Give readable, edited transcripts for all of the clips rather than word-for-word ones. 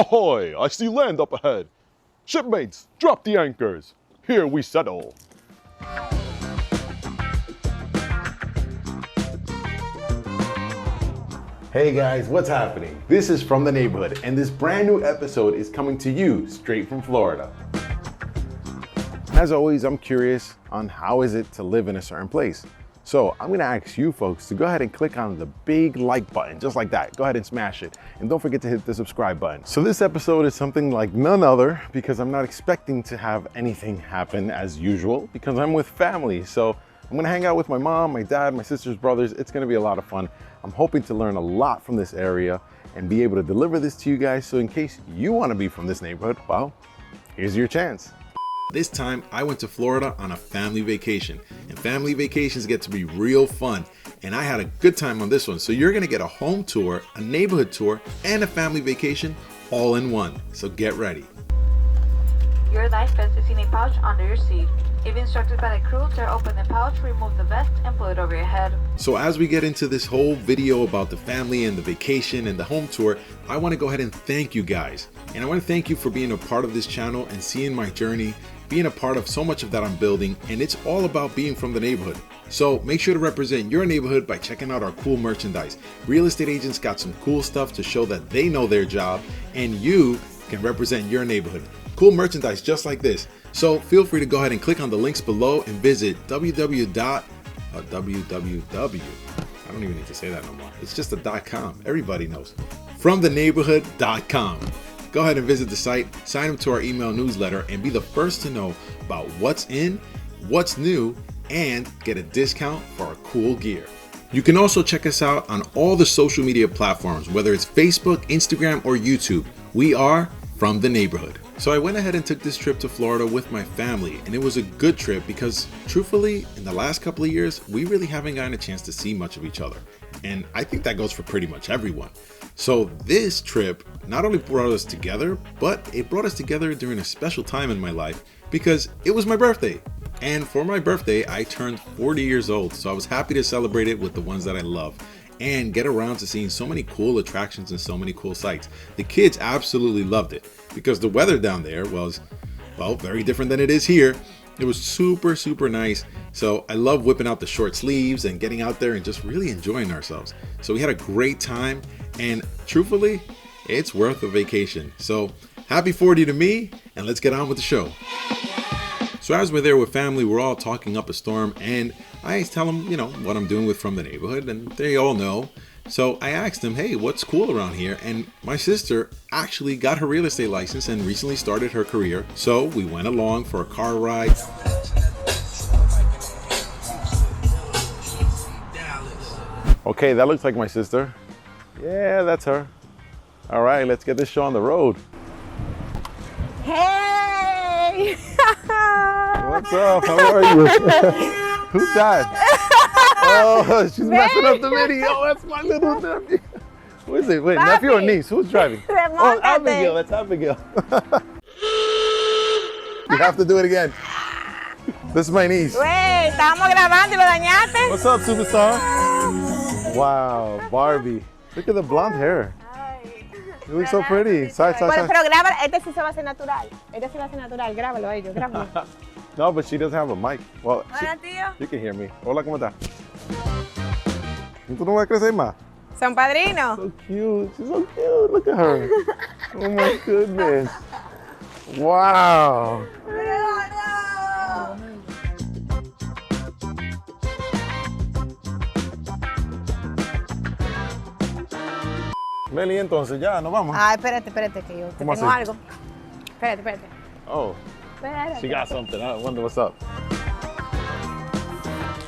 Ahoy! I see land up ahead. Shipmates, drop the anchors. Here we settle. Hey guys, what's happening? This is From the Neighborhood, and this brand new episode is coming to you straight from Florida. As always, I'm curious on how is it to live in a certain place. So I'm gonna ask you folks to go ahead and click on the big like button, just like that. Go ahead and smash it. And don't forget to hit the subscribe button. So this episode is something like none other because I'm not expecting to have anything happen as usual because I'm with family. So I'm gonna hang out with my mom, my dad, my sisters, brothers. It's gonna be a lot of fun. I'm hoping to learn a lot from this area and be able to deliver this to you guys. So in case you wanna be from this neighborhood, well, here's your chance. This time I went to Florida on a family vacation, and family vacations get to be real fun, and I had a good time on this one. So you're gonna get a home tour, a neighborhood tour, and a family vacation all in one. So get ready. Your life vest is in a pouch under your seat. If instructed by the crew to open the pouch, remove the vest and pull it over your head. So as we get into this whole video about the family and the vacation and the home tour, I want to go ahead and thank you guys. And I want to thank you for being a part of this channel and seeing my journey, being a part of so much of that I'm building, and it's all about being from the neighborhood. So make sure to represent your neighborhood by checking out our cool merchandise. Real estate agents got some cool stuff to show that they know their job, and you can represent your neighborhood. Cool merchandise just like this. So feel free to go ahead and click on the links below and visit www. I don't even need to say that no more. It's just a .com. Everybody knows. FromTheNeighborhood.com. Go ahead and visit the site, sign up to our email newsletter, and be the first to know about what's in, what's new, and get a discount for our cool gear. You can also check us out on all the social media platforms, whether it's Facebook, Instagram, or YouTube. We are From the Neighborhood. So I went ahead and took this trip to Florida with my family, and it was a good trip because truthfully, in the last couple of years, we really haven't gotten a chance to see much of each other. And I think that goes for pretty much everyone. So this trip not only brought us together, but it brought us together during a special time in my life because it was my birthday. And for my birthday, I turned 40 years old. So I was happy to celebrate it with the ones that I love and get around to seeing so many cool attractions and so many cool sights. The kids absolutely loved it because the weather down there was, well, very different than it is here. It was super, super nice. So I love whipping out the short sleeves and getting out there and just really enjoying ourselves. So we had a great time, and truthfully, it's worth a vacation. So happy 40 to me, and let's get on with the show. So as we're there with family, we're all talking up a storm, and I tell them, what I'm doing with From the Neighborhood, and they all know. So I asked them, hey, what's cool around here? And my sister actually got her real estate license and recently started her career. So we went along for a car ride. Okay, that looks like my sister. Yeah, that's her. All right, let's get this show on the road. Hey! What's up? How are you? Who's that? Oh, she's messing up the video. Oh, that's my little nephew. Who is it? Wait, Papi. Nephew or niece? Who's driving? Oh, Abigail. That's Abigail. You have to do it again. This is my niece. Güey, estábamos grabando y lo dañaste. What's up, superstar? Wow, Barbie. Look at the blonde hair. You look so pretty. Side. Pero graba, este sí se va a hacer natural. Este sí va a ser natural. Grábalo a ellos, grábalo. No, but she doesn't have a mic. Well, Hola, tío. you can hear me. Hola, ¿cómo está? ¿Tú no vas a crecer más? Son padrinos. So cute. She's so cute. Look at her. Oh my goodness. Wow. Meli, entonces ya, nos vamos. Ah, espérate, que yo ¿Cómo tengo así? algo. Espérate. Oh, Espérate. she got something. I wonder what's up.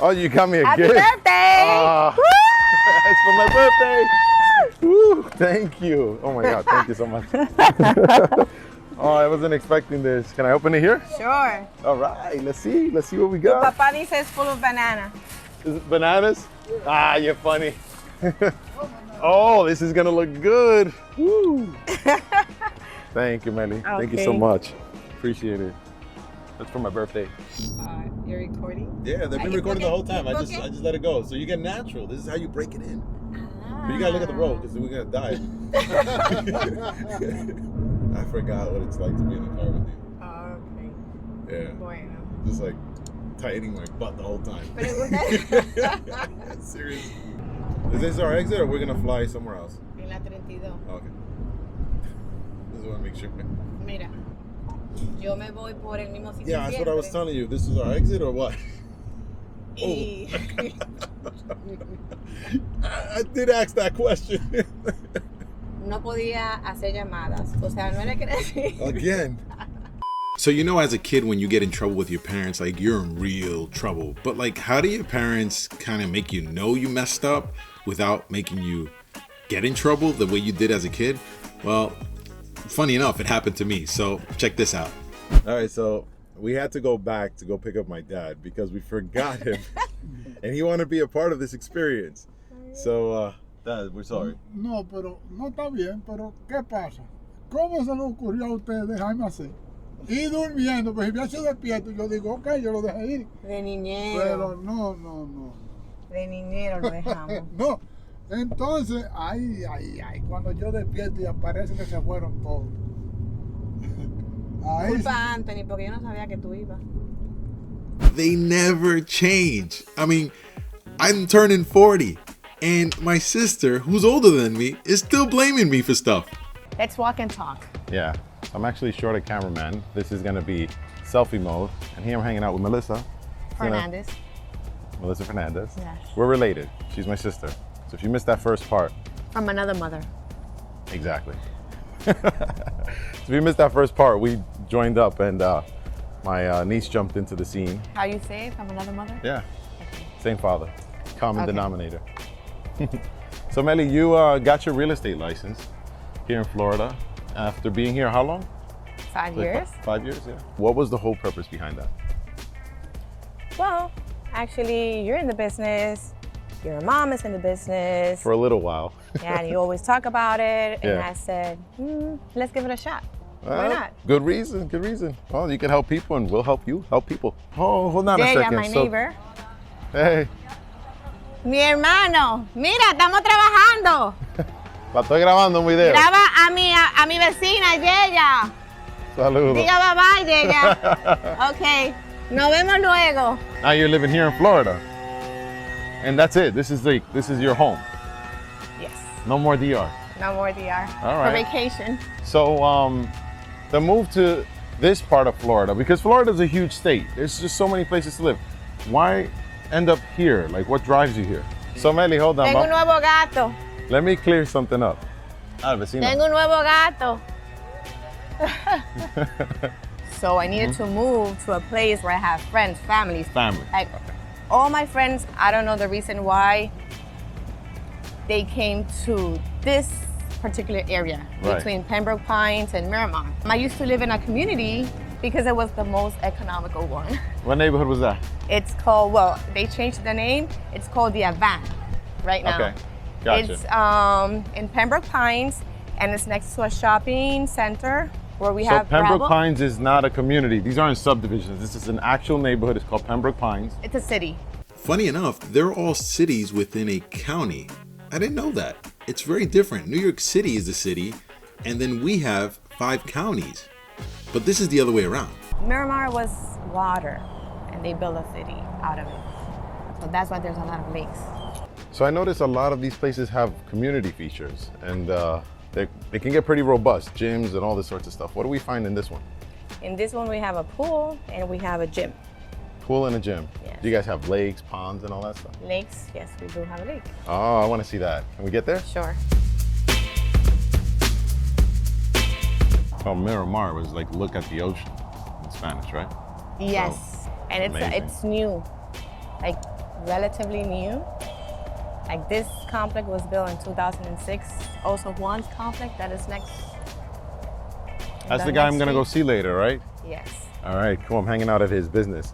Oh, you got me a Happy gift. birthday! Ah, Woo! it's for my birthday. Woo, thank you. Oh my God, thank you so much. Oh, I wasn't expecting this. Can I open it here? Sure. All right, let's see what we Tu got. papá dice it's full of banana. Is it bananas? Ah, you're funny. Oh, this is gonna look good. Woo. Thank you, Melly. Thank you so Okay. much. Appreciate it. That's for my birthday. You're recording? Yeah, they've been you recording the whole time. I okay. just let it go. So you get natural. This is how you break it in. But you gotta look at the road because we're gonna die. I forgot what it's like to be in the car with you. Ah, ok. Yeah. Bueno. Just like tightening my butt the whole time. Serious. Is this our exit or we're gonna fly somewhere else? En la 32. Okay. Just want to make sure. Mira, yo me voy por el mismo sitio. Yeah, that's what I was telling you. This is our exit or what? Y... I did ask that question. no podía hacer llamadas. O sea, no era que decir. Again. So, you know, as a kid, when you get in trouble with your parents, like, you're in real trouble. But, like, how do your parents kind of make you know you messed up without making you get in trouble the way you did as a kid? Well, funny enough, it happened to me. So, check this out. All right, so we had to go back to go pick up my dad because we forgot him. And he wanted to be a part of this experience. So, Dad, we're sorry. No, pero no está bien, pero ¿qué pasa? ¿Cómo se le ocurrió a usted dejarme así? Y durmiendo, pues si hubiera sido despierto, yo digo, ok, yo lo dejé ir. De niñero. Pero no. De niñero lo dejamos. No, entonces, ay, cuando yo despierto y aparece que se fueron todos. Ahí Culpa a Anthony, porque yo no sabía que tú ibas. They never change. I mean, I'm turning 40, and my sister, who's older than me, is still blaming me for stuff. Let's walk and talk. Yeah, I'm actually short a cameraman. This is gonna be selfie mode. And here I'm hanging out with Melissa. Fernandez. Melissa Fernandez. Yes. We're related. She's my sister. So if you missed that first part. From another mother. Exactly. So if you missed that first part, we joined up and my niece jumped into the scene. How you say it? From another mother? Yeah, same father, common Okay. denominator. So Melly, you got your real estate license here in Florida after being here how long? 5 Like years. 5 years, yeah. What was the whole purpose behind that? Well, actually, you're in the business. Your mom is in the business. For a little while. Yeah, and you always talk about it. And Yeah. I said, let's give it a shot. Why not? Good reason, good reason. Well, you can help people and we'll help you help people. Oh, hold on a Delia, second. my neighbor. Hey, Mi hermano, mira, estamos trabajando. la estoy grabando un video. Graba a mi vecina, Yeya. Saludos. Diga bye bye, Yeya. Okay, nos vemos luego. Now you're living here in Florida. And that's it. This is your home. Yes, No more DR. no more DR. All For right. vacation. So the move to this part of Florida, because Florida is a huge state. There's just so many places to live. Why end up here? Like, what drives you here? So Meli, hold on. Tengo un nuevo gato. Let me clear something up. Ah, vecino. Tengo un nuevo gato. So I needed to move to a place where I have friends, families. Family. Like all my friends, I don't know the reason why they came to this particular area Right. between Pembroke Pines and Miramar. I used to live in a community because it was the most economical one. What neighborhood was that? It's called, well, they changed the name. It's called the Avant right now. Okay, gotcha. It's in Pembroke Pines, and it's next to a shopping center where we So have Pembroke Broward. Pines is not a community. These aren't subdivisions. This is an actual neighborhood. It's called Pembroke Pines. It's a city. Funny enough, they're all cities within a county. I didn't know that. It's very different. New York City is a city, and then we have 5 counties. But this is the other way around. Miramar was water, and they built a city out of it. So that's why there's a lot of lakes. So I noticed a lot of these places have community features, and they can get pretty robust, gyms and all this sorts of stuff. What do we find in this one? In this one, we have a pool and we have a gym. Pool and a gym. Yes. Do you guys have lakes, ponds, and all that stuff? Lakes, yes, we do have a lake. Oh, I want to see that. Can we get there? Sure. Oh, Miramar was like look at the ocean in Spanish, right? Yes, and amazing. it's new, like relatively new. Like this complex was built in 2006. Also, Juan's complex that is next. That's the guy I'm gonna go see later, right? Yes. All right, cool. I'm hanging out at his business.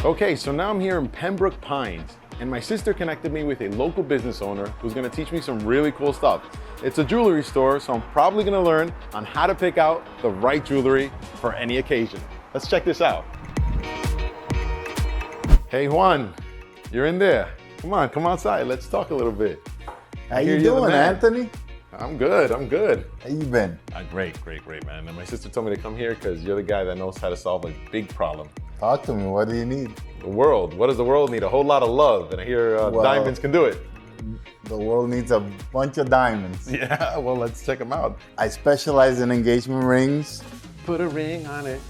Okay, so now I'm here in Pembroke Pines, and my sister connected me with a local business owner who's gonna teach me some really cool stuff. It's a jewelry store, so I'm probably gonna learn on how to pick out the right jewelry for any occasion. Let's check this out. Hey Juan, you're in there. Come on, come outside. Let's talk a little bit. How you doing, Anthony? I'm good. I'm good. How you been? Great, man. And my sister told me to come here because you're the guy that knows how to solve a big problem. Talk to me. What do you need? The world. What does the world need? A whole lot of love. And I hear diamonds can do it. The world needs a bunch of diamonds. Yeah, well, let's check them out. I specialize in engagement rings. Put a ring on it.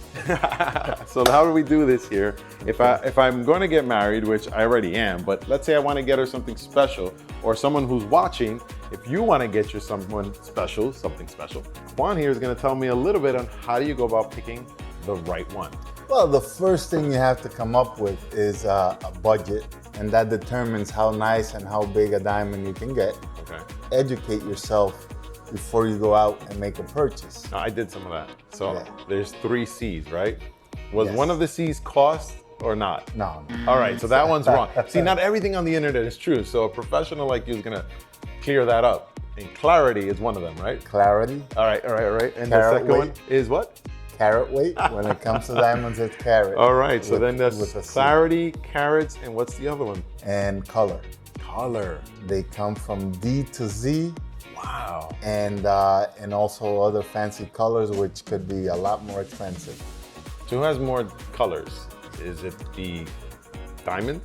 So how do we do this here? If I'm going to get married, which I already am, but let's say I want to get her something special, or someone who's watching, if you want to get your something special, Juan here is going to tell me a little bit on how do you go about picking the right one. Well, the first thing you have to come up with is a budget, and that determines how nice and how big a diamond you can get. Okay. Educate yourself before you go out and make a purchase. I did some of that. So Yeah. there's 3 C's, right? Was Yes. one of the C's cost or not? No. All right, so that one's wrong. See, not everything on the internet is true. So a professional like you is gonna clear that up. And clarity is one of them, right? Clarity, All right. And the Carat second one weight. is what? carat weight. When it comes to diamonds, it's carat. All right, so With- then there's with a C. clarity, carats, and what's the other one? And color. Color. They come from D to Z, Wow. and also other fancy colors, which could be a lot more expensive. So who has more colors? Is it the diamond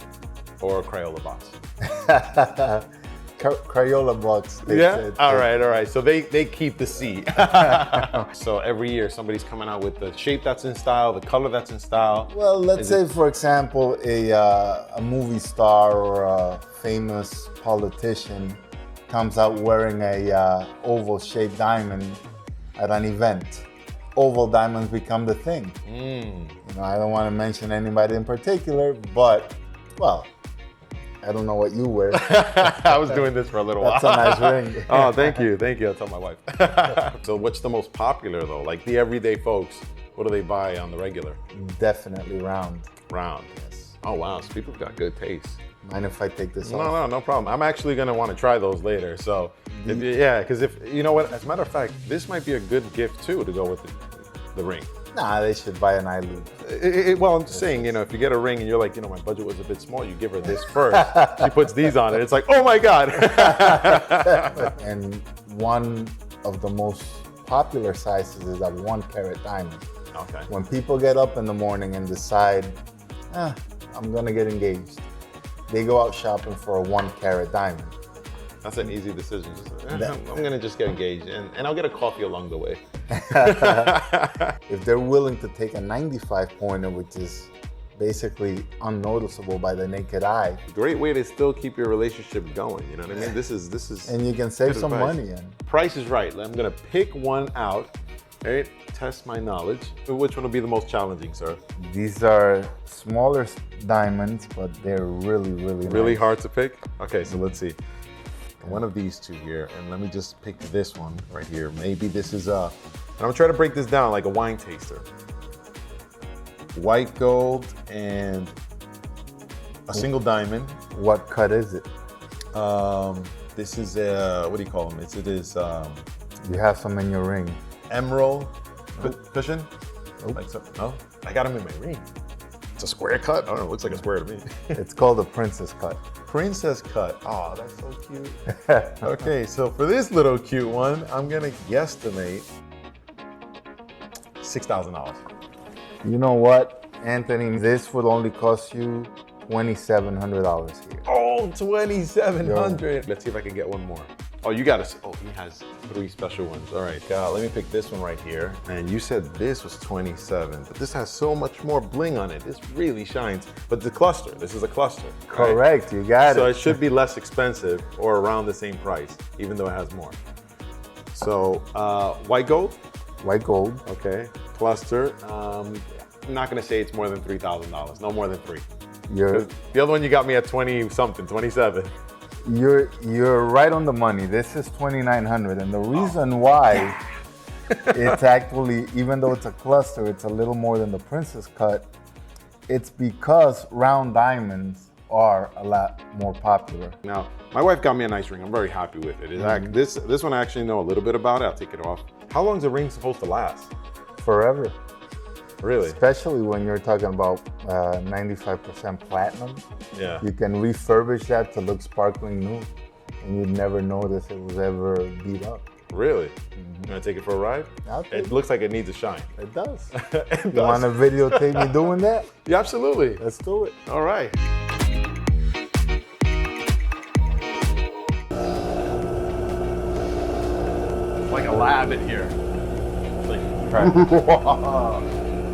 or Crayola box? Crayola box. All right. So they keep the C. So every year somebody's coming out with the shape that's in style, the color that's in style. Well, let's Is say, it- for example, a movie star or a famous politician comes out wearing a oval-shaped diamond at an event. Oval diamonds become the thing. You know, I don't want to mention anybody in particular, but, well, I don't know what you wear. I was doing this for a little while. That's a nice ring. Oh, thank you. I'll tell my wife. So what's the most popular though? Like the everyday folks, what do they buy on the regular? Definitely round. Round. Yes. Oh wow, so people have got good taste. Mind if I take this off? No problem. I'm actually gonna want to try those later. So, because if you know what, as a matter of fact, this might be a good gift too to go with the ring. Nah, they should buy an eyelid. Well, I'm just saying, if you get a ring and you're like, my budget was a bit small, you give her this first. She puts these on it. It's like, oh my God. And one of the most popular sizes is a 1 carat diamond. Okay. When people get up in the morning and decide, I'm gonna get engaged, they go out shopping for a 1 carat diamond. That's an easy decision. I'm gonna just get engaged and I'll get a coffee along the way. If they're willing to take a 95 pointer, which is basically unnoticeable by the naked eye, Great way to still keep your relationship going. You know what I mean? This is. and you can save good some advice. money in. Price is right. I'm gonna pick one out. Right? Test my knowledge. Which one will be the most challenging, sir? These are smaller diamonds, but they're really, really nice. Really hard to pick? Okay, so let's see. One of these two here, and let me just pick this one right here. Maybe this is and I'm gonna try to break this down like a wine taster. White gold and a single diamond. What cut is it? This is what do you call them? It is You have some in your ring. emerald cushion. Nope. Like so. No, I got them in my ring. It's a square cut. I don't know. It looks like a square to me. It's called a princess cut. Princess cut. Oh, that's so cute. Okay, so for this little cute one, I'm gonna guesstimate $6,000. You know what, Anthony? This would only cost you $2,700 here. Oh, $2,700. Let's see if I can get one more. Oh, you got to. Oh, he has 3 special ones. All right, let me pick this one right here. And you said this was 27, but this has so much more bling on it. This really shines. But the cluster, this is a cluster. right? Correct, you got So it. it should be less expensive or around the same price, even though it has more. So white gold, White gold. okay. Cluster. I'm not gonna say it's more than $3,000. No more than 3. You're The other one you got me at 20 something, 27. you're right on the money. This is $2,900, and the reason why it's actually, even though it's a cluster, it's a little more than the princess cut. It's because round diamonds are a lot more popular. Now, my wife got me a nice ring. I'm very happy with it. This one I actually know a little bit about it. I'll take it off. How long is a ring supposed to last? Forever. Really? Especially when you're talking about 95% platinum. Yeah. You can refurbish that to look sparkling new, and you'd never notice it was ever beat up. Really? You want to take it for a ride? It looks like it needs a shine. It does. It You does. want to videotape me doing that? Yeah, absolutely. Let's do it. All right. It's like a lab in here.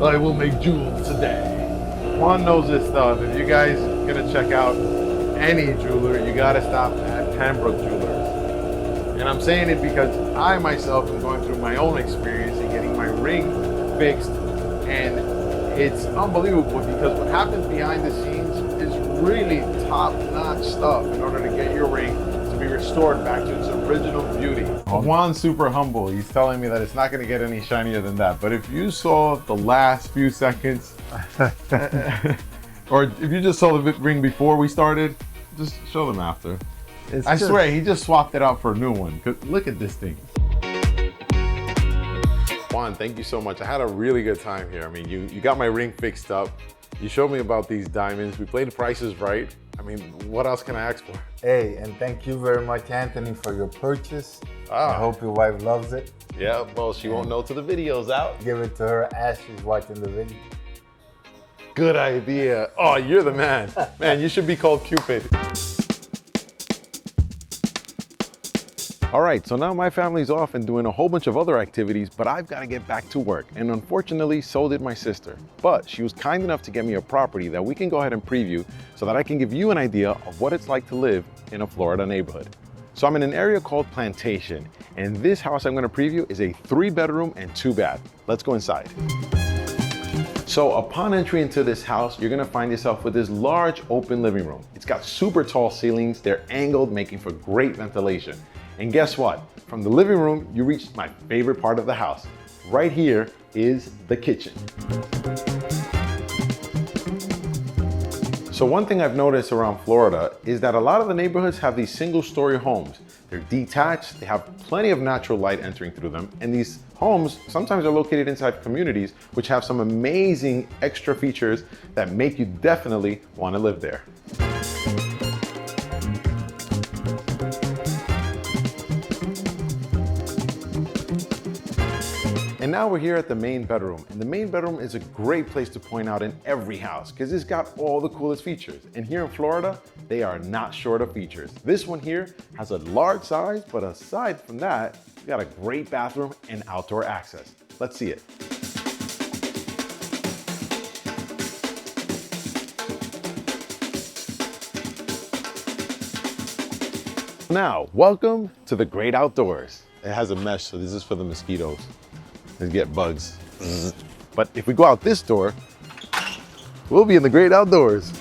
I will make jewels today. Juan knows this stuff. If you guys gonna check out any jeweler, you gotta stop at Pembroke Jewelers. And I'm saying it because I myself am going through my own experience in getting my ring fixed, and it's unbelievable because what happens behind the scenes is really top-notch stuff in order to get your ring to be restored back to its original beauty. Juan's super humble. He's telling me that it's not going to get any shinier than that. But if you saw the last few seconds, or if you just saw the ring before we started, just show them after. I swear, he just swapped it out for a new one. Look at this thing. Juan, thank you so much. I had a really good time here. I mean, you got my ring fixed up. You showed me about these diamonds. We played the prices right. I mean, what else can I ask for? Hey, and thank you very much, Anthony, for your purchase. I hope your wife loves it. Yeah, well, she won't know till the video's out. Give it to her as she's watching the video. Good idea. Oh, you're the man. Man, you should be called Cupid. All right, so now my family's off and doing a whole bunch of other activities, but I've got to get back to work. And unfortunately, so did my sister. But she was kind enough to get me a property that we can go ahead and preview so that I can give you an idea of what it's like to live in a Florida neighborhood. So I'm in an area called Plantation, and this house I'm going to preview is a 3-bedroom and 2-bath. Let's go inside. So upon entry into this house, you're gonna find yourself with this large open living room. It's got super tall ceilings. They're angled, making for great ventilation. And guess what? From the living room, you reach my favorite part of the house. Right here is the kitchen. So one thing I've noticed around Florida is that a lot of the neighborhoods have these single-story homes. They're detached, they have plenty of natural light entering through them, and these homes sometimes are located inside communities which have some amazing extra features that make you definitely want to live there. And now we're here at the main bedroom. And the main bedroom is a great place to point out in every house because it's got all the coolest features. And here in Florida, they are not short of features. This one here has a large size, but aside from that, we got a great bathroom and outdoor access. Let's see it. Now, welcome to the great outdoors. It has a mesh, so this is for the mosquitoes. They get bugs. But if we go out this door, we'll be in the great outdoors.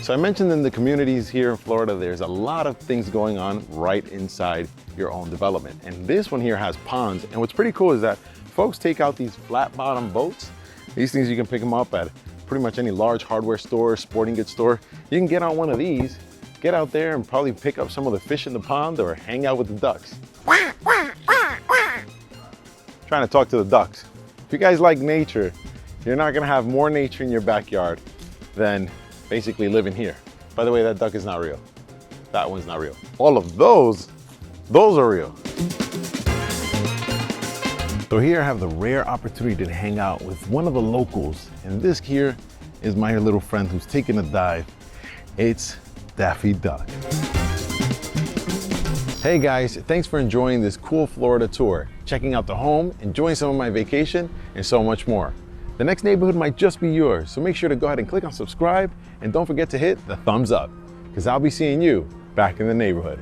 So I mentioned in the communities here in Florida, there's a lot of things going on right inside your own development. And this one here has ponds. And what's pretty cool is that folks take out these flat bottom boats. These things, you can pick them up at pretty much any large hardware store, sporting goods store. You can get on one of these, get out there and probably pick up some of the fish in the pond or hang out with the ducks. Trying to talk to the ducks. If you guys like nature, you're not gonna have more nature in your backyard than basically living here. By the way, that duck is not real. That one's not real. All of those are real. So here I have the rare opportunity to hang out with one of the locals. And this here is my little friend who's taking a dive. It's Davie Duck. Hey guys, thanks for enjoying this cool Florida tour, checking out the home, enjoying some of my vacation, and so much more. The next neighborhood might just be yours, so make sure to go ahead and click on subscribe, and don't forget to hit the thumbs up, because I'll be seeing you back in the neighborhood.